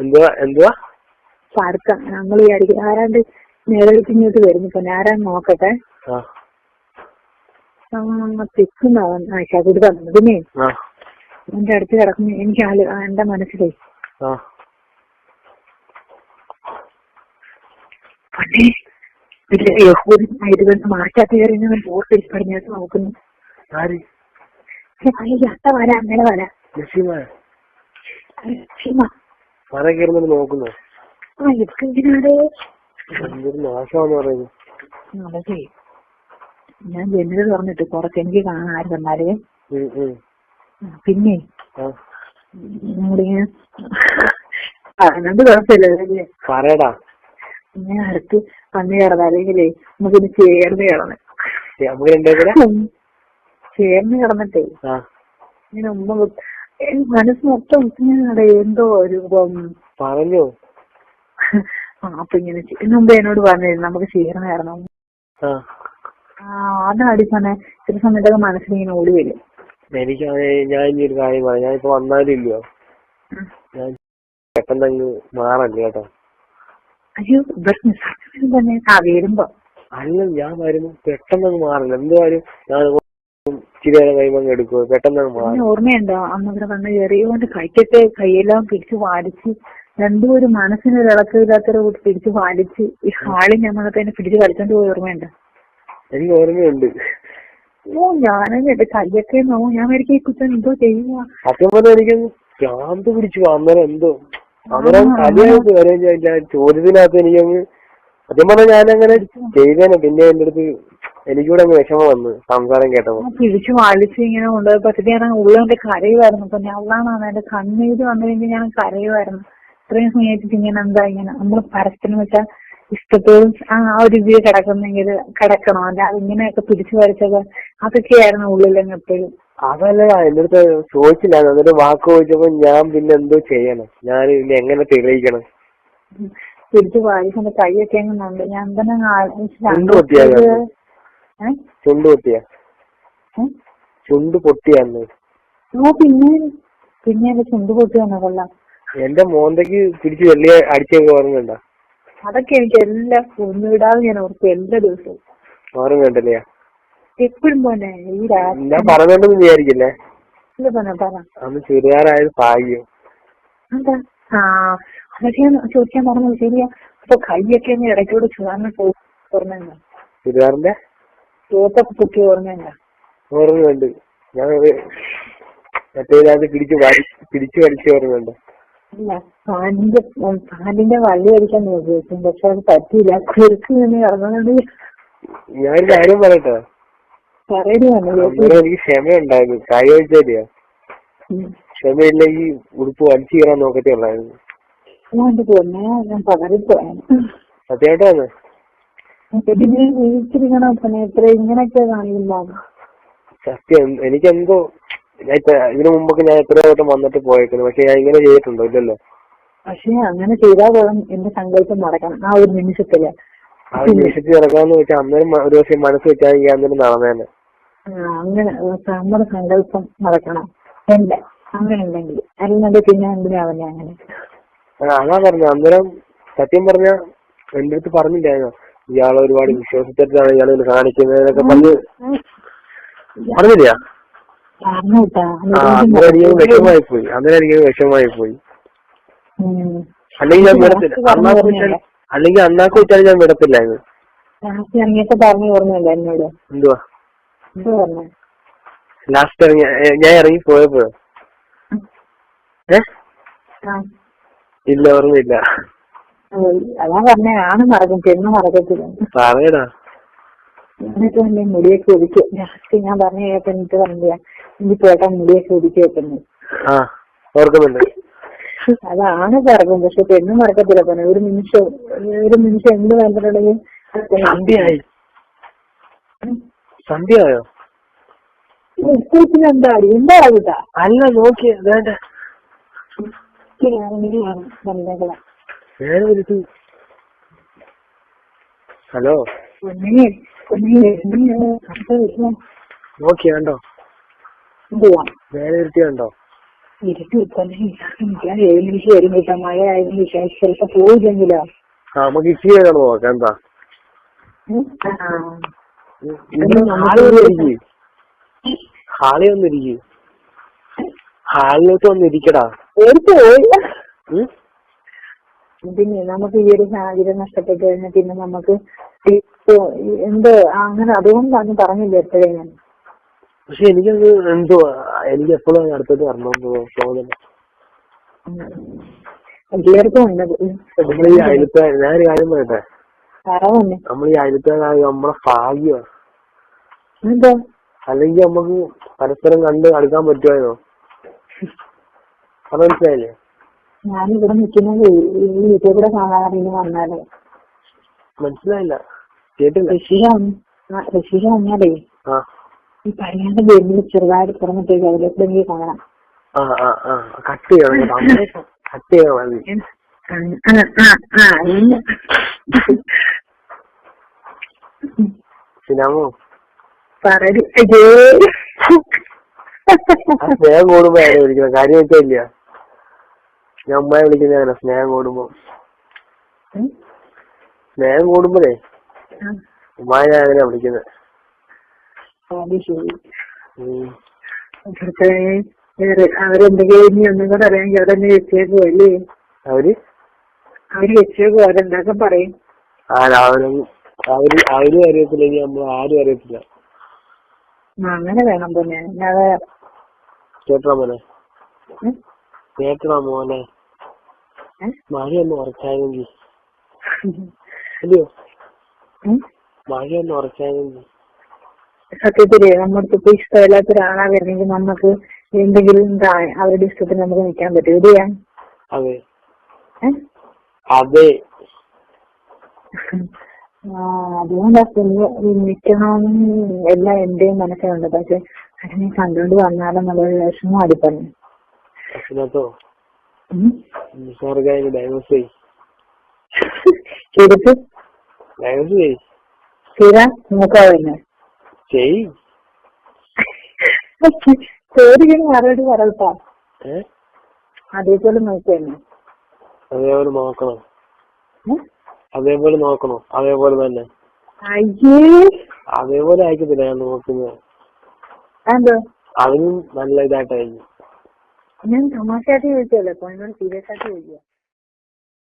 എന്തുവാ പരക്കം നമ്മൾ വിചാരിക്കും ആരാണ്ട് നേരിട്ട് വരുന്നു. ഇപ്പൊ ആരാന്ന് നോക്കട്ടെ. തെക്കുന്നാവൻ ശകുടി തന്നത്. പിന്നെ എന്റെ അടുത്ത് കിടക്കുന്ന എനിക്ക് എന്റെ മനസ്സിലേ മാറ്റാത്ത കയറിയവൻ പോർട്ടിൽ പടിഞ്ഞാട്ട് നോക്കുന്നു. അത്ത വര അങ്ങനെ വര നോക്കുന്നു. അതൊക്കെ ഞാൻ ജനല് തുറന്നിട്ട് കുറച്ച് എനിക്ക് കാണാൻ ആര് വന്നാലേ. പിന്നെ നമ്മളിങ്ങനെ അതിനോട് കുഴപ്പമില്ല. ഞാൻ അടുത്ത് വന്ന് കിടന്നാലെങ്കിലേ നമുക്കിന് ചേർന്ന് കിടന്ന് കിടന്നിട്ടേ ഇങ്ങനെ ഉമ്മ മനസ്സ് മൊത്തം ഇങ്ങനെ എന്തോ രൂപം പറഞ്ഞു. അപ്പൊ ഇങ്ങനെ മുമ്പ് എന്നോട് പറഞ്ഞിരുന്നു നമുക്ക് ചേർന്ന് കിടന്നു. അതാടി തന്നെ ചില സമയത്തൊക്കെ മനസ്സിലിങ്ങനെ ഓടി വരും. എനിക്ക് ഞാൻ ഇനി ഒരു കാര്യം പറയാം. ഞാനിപ്പോ വന്നാലും ഇല്ലയോ, ഞാൻ പെട്ടെന്ന് മാറല്ലേ കേട്ടോ. അയ്യോ തന്നെ വരുമ്പോ അല്ല ഞാൻ വരുമ്പോ പെട്ടെന്ന് മാറില്ല. എന്തുവാരും ഞാൻ ഇച്ചിരി നേരം കഴിയുമ്പോ എടുക്കുവോ പെട്ടെന്ന് മാറും. ഓർമ്മയുണ്ടോ അന്നിവിടെ വന്ന് കയറിയോണ്ട് കൈയെല്ലാം പിടിച്ച് വാലിച്ച് രണ്ടും ഒരു മനസ്സിനൊരു ഇളക്കമില്ലാത്തൊരു കൂട്ടി പിടിച്ച് വാലിച്ച് ഈ ഹാളിൽ ഞമ്മളെ തന്നെ പിടിച്ച് കളിച്ചോണ്ട് പോയി. ഓർമ്മയുണ്ടോ? എനിക്ക് ഓർമ്മയുണ്ട്. ഞാനെന്റെ കയ്യൊക്കെ ഞാൻ വരയ്ക്ക് ഈ കുറ്റം എന്തോ ചെയ്യുക. സത്യം പറഞ്ഞാൽ എനിക്കൊന്ന് ഭ്രാന്ത് പിടിച്ചു. അന്നേരം എന്തോ അന്നേരം കലിയായിട്ട് വരെ ചോദ്യത്തിനകത്ത് എനിക്കങ്ങ് സത്യം പറഞ്ഞാൽ ഞാനങ്ങനെ ചെയ്തേനെ. പിന്നെ എന്റെ അടുത്ത് എനിക്കൂടെ അങ്ങ് വിഷമം വന്ന് സംസാരം കേട്ടപ്പോ പിടിച്ചു വാളിച്ച് ഇങ്ങനെ കൊണ്ടുപോയി പറ്റി ഞാൻ ഉള്ളവന്റെ കരയുമായിരുന്നു. അപ്പൊ ഞാനാണ് എന്റെ കണ്ണീര് വന്നു കഴിഞ്ഞാൽ ഞാൻ കരയുമായിരുന്നു. ഇത്രയും സ്നേഹിച്ചിട്ട് ഇങ്ങനെ എന്താ ഇങ്ങനെ നമ്മള് പരസ്പരം വെച്ചാൽ ഇഷ്ടത്തോടും ആ ഒരു രീതിയിൽ കിടക്കുന്നെങ്കിൽ കിടക്കണോ അല്ല ഇങ്ങനെയൊക്കെ പിടിച്ചു വരച്ചത് അതൊക്കെയായിരുന്നു ഉള്ളിലെങ്കിൽ എപ്പോഴും. അതല്ല എന്റെ അടുത്ത് ചോദിച്ചില്ല. എന്നിട്ട് വാക്ക് ചോദിച്ചപ്പോ ഞാൻ പിന്നെ എന്തോ ചെയ്യണം, ഞാൻ പിന്നെ എങ്ങനെ തെളിയിക്കണം. പിടിച്ചു വായിച്ചെന്റെ കൈയൊക്കെ എങ്ങനെയുണ്ട്. ഞാൻ തന്നെ ചുണ്ട് പൊട്ടിയാന്ന്. പിന്നെ എന്റെ ചുണ്ട് പൊട്ടിയാന്ന് കൊള്ളാം. എന്റെ മോന്തയ്ക്ക് പിടിച്ച് വെള്ളിയ അടിച്ചൊക്കെ ഓർമ്മയുണ്ടോ? അതൊക്കെ എനിക്ക് എല്ലാം ഒന്നുവിടാതെ ഞാൻ ഓർക്കും എല്ലാ ദിവസവും. ഓർമ്മയുണ്ടല്ലേ? എപ്പോഴും പോലെ ഈ ഞാൻ പറഞ്ഞോണ്ടെന്ന് വിചാരിക്കില്ലേ? അന്ന് ചുരിദാറായത് ഭാഗ്യം. എന്താ അതൊക്കെ ചോദിക്കാൻ പറഞ്ഞത് ശരിയാ. അപ്പൊ കൈയൊക്കെ ഇടയ്ക്കൂടെ ചുവന്ന് ഓർമ്മയുണ്ടോ? ചുരിദാറിന്റെ ചോത്തൊക്കെ പൊട്ടി ഓർമ്മയുണ്ടോ? ഓർമ്മയുണ്ട്. ഞാൻ മറ്റേത് പിടിച്ചു വലിച്ച ഓർമ്മയുണ്ടോ? ഇല്ല, പാലിന്റെ വള്ളി അടിക്കാൻ നോക്കി പക്ഷെ അത് പറ്റിയില്ല. കുറുക്ക് നിന്ന് കിടന്നുകൊണ്ട് ഞാനൊരു കാര്യം പറയട്ടോ. എനിക്ക് ക്ഷമയുണ്ടായിരുന്നു. കാര്യം വെച്ചാലിയോ ക്ഷമയില്ലെങ്കിൽ ഉടുപ്പ് വലിച്ചു കയറാൻ നോക്കത്തേ ഉള്ളായിരുന്നു. ഞാൻ പതറിപ്പോയാണ് സത്യമായിട്ടാണ്. ജീവിച്ചിരിക്കണം എത്ര ഇങ്ങനെയൊക്കെ കാണിക്കുമ്പോ സത്യം. എനിക്കെന്തോ ഇതിനു മുമ്പൊക്കെ ഞാൻ എത്ര വട്ടം വന്നിട്ട് പോയേക്കുന്നു. പക്ഷെ ഞാൻ ഇങ്ങനെ ചെയ്തിട്ടുണ്ടോ? ഇല്ലല്ലോ. പക്ഷെ അങ്ങനെ ചെയ്താൽ എന്റെ സങ്കല്പം നടക്കണം ആ ഒരു നിമിഷത്തില്. ആ ഒരു നിമിഷത്തിൽ നടക്കാന്ന് വെച്ചാൽ അന്നേരം ഒരു ദിവസം മനസ്സ് വെച്ചാൽ എനിക്ക് അന്നേരം നടന്നേനെ. അങ്ങനെ നമ്മുടെ സങ്കല്പം നടക്കണം എന്റെ അങ്ങനെ ഉണ്ടെങ്കിൽ. അല്ലെങ്കിൽ പിന്നെ എന്തിനാവല്ലേ അങ്ങനെ. അതാ പറഞ്ഞ അന്നേരം സത്യം പറഞ്ഞ എന്റെ അടുത്ത് പറഞ്ഞില്ലായിരുന്നോ ഇയാളെ ഒരുപാട് വിശ്വാസത്തിലാണ് ഇയാൾ കാണിക്കുന്നതൊക്കെ പറഞ്ഞില്ല? അന്നേരം വിഷമായി പോയി. അല്ലെങ്കിൽ ഞാൻ വിടത്തില്ല. അല്ലെങ്കിൽ അണ്ണാക്ക് വെച്ചാൽ ഞാൻ വിടത്തില്ലായിരുന്നു. എന്തുവാ ലാസ്റ്റ് ഞാൻ ഇറങ്ങി പോയപ്പോഴോ? ഇല്ല, ഓർമ്മയില്ല. അതാ പറഞ്ഞ ആണ് മറക്കും പെണ്ണ് മറക്കത്തില്ല. പറയടാ. ഞാനൊക്കെ മുടിയൊക്കെ ഒതുക്കി ലാസ്റ്റ് ഞാൻ പറഞ്ഞു കേട്ടോ. എനിക്ക് പറഞ്ഞില്ല എനിക്ക് പോട്ടാ മുടിയൊക്കെ ഒതുക്കി വെക്കുന്നത്. ഓർക്കുന്നുണ്ട്. അതാണ് പറക്കും. പക്ഷെ പെണ്ണ് മറക്കത്തില്ല. തന്നെ ഒരു നിമിഷം എന്ത് വേണ്ടിട്ടുണ്ടെങ്കിൽ സന്ധ്യയോ എന്താടി എന്താ കിട്ടാ അല്ല നോക്കിയ വേണ്ട ഹലോ നോക്കിയാണ്ടോ വേറെ ഇരുത്തിയുണ്ടോ? ഇരുട്ടി തന്നെ വിശ്വാസം ഏഴ് നിമിഷം വരും കിട്ടാം. മഴ ആയിരുന്നു വിശ്വാസം ചിലപ്പോ പോയില്ലെങ്കിലോ. നമുക്ക് ഇച്ചിരി നോക്കാം എന്താ ഹാളി വന്നിരിക്കും. ഹാളിലോട്ട് വന്നിരിക്കടാ. പിന്നെ നമുക്ക് ഈ ഒരു സാഹചര്യം നഷ്ടപ്പെട്ടു കഴിഞ്ഞാൽ പിന്നെ നമുക്ക് എന്ത് അങ്ങനെ അതുകൊണ്ടാണ് പറഞ്ഞില്ല എപ്പോഴേ ഞാൻ. പക്ഷെ എനിക്കത് എന്തോ എനിക്ക് എപ്പോഴും അടുത്തോട്ട് വരണമെന്ന് തോന്നുന്നു. എല്ലാവർക്കും നമ്മൾ ഈ അയലത്തെ ഞാനൊരു കാര്യം പറയട്ടെ, നമ്മൾ ഈ അയലത്തേക്കായ നമ്മളെ ഭാഗ്യമാണ്. എന്താ അല്ലെങ്കിൽ നമുക്ക് പരസ്പരം കണ്ട് അടുക്കാൻ പറ്റുമായിരുന്നോ? അത് മനസ്സിലായില്ലേ? ഞാനിവിടെ നിൽക്കുന്നത് ഈ വീട്ടിൽ കൂടെ കാണാറിന് വന്നാലേ. മനസ്സിലായില്ല, കേട്ടില്ല. റഷീദ വന്നാലേ ഈ പറയാണ്ട് വരുന്നത് ചെറുതായിട്ട് തുറന്നിട്ടേക്ക് അതിലേക്ക് എനിക്ക് കാണാം. കട്ട് ചെയ്യണം, കട്ട് ചെയ്യണം മതി. സിനാമോ പറയൂ. സ്നേഹം കൂടുമ്പോ ആരെ വിളിക്കണം? കാര്യം വെച്ചില്ല, ഞാൻ ഉമ്മയെ വിളിക്കുന്ന സ്നേഹം കൂടുമ്പോ. സ്നേഹം കൂടുമ്പോഴേ ഉമ്മയെ ഞാൻ അങ്ങനെ വിളിക്കുന്നത്. അവരെന്തെങ്കിലും ഇനി ഒന്നും കൂടെ അറിയാമെങ്കിൽ അവരെന്നെ വെച്ചേക്കോ അല്ലേ? അവര് വെച്ചേക്കോ, അവരെന്തൊക്കെ പറയും. അവരും അറിയത്തില്ലെങ്കിൽ നമ്മൾ ആരും അറിയത്തില്ല. അങ്ങനെ വേണം പിന്നെ. അല്ലാതെ കേട്ടോ മോനെ, കേട്ടോ മോനെ, മഴയൊന്ന് ഉറച്ചായെങ്കിൽ അല്ലയോ, മഴയൊന്ന് ഉറച്ചായെങ്കിൽ. സത്യത്തില് നമ്മുടെ ഇപ്പൊ ഇഷ്ടമില്ലാത്ത ഒരാളാ വരുന്നെങ്കിൽ നമുക്ക് എന്തെങ്കിലും അവരുടെ ഇഷ്ടത്തിന് നമുക്ക് നിൽക്കാൻ പറ്റും. എവിടെയാ? അതെ അതെ. അതുകൊണ്ടാ നിൽക്കണമെന്ന് എല്ലാം എന്റെയും മനസ്സിലുണ്ട്. പക്ഷെ അതിനെ കണ്ടുകൊണ്ട് വന്നാലെന്നുള്ളൊരു വിഷമം അടിപ്പന്നെ. ശരിക്കും സ്ഥിര നോക്കാവുന്നെ ചോദിക്കുന്ന മറുപടി പറയട്ടാ. അതേപോലെ നോക്കന്നെ. അതേപോലെ നോക്കണം, അതേപോലെ നോക്കണോ? അതേപോലെ തന്നെ. അതേപോലെ ആയിക്കത്തില്ല ഞാൻ നോക്കുന്നത്. അതിനും നല്ല ഇതായിട്ടായിരിക്കും. ഞാൻ തമാശയായിട്ട് ചോദിച്ചല്ലേ, സീരിയസ് ആയിട്ട് ചോദിക്കുക.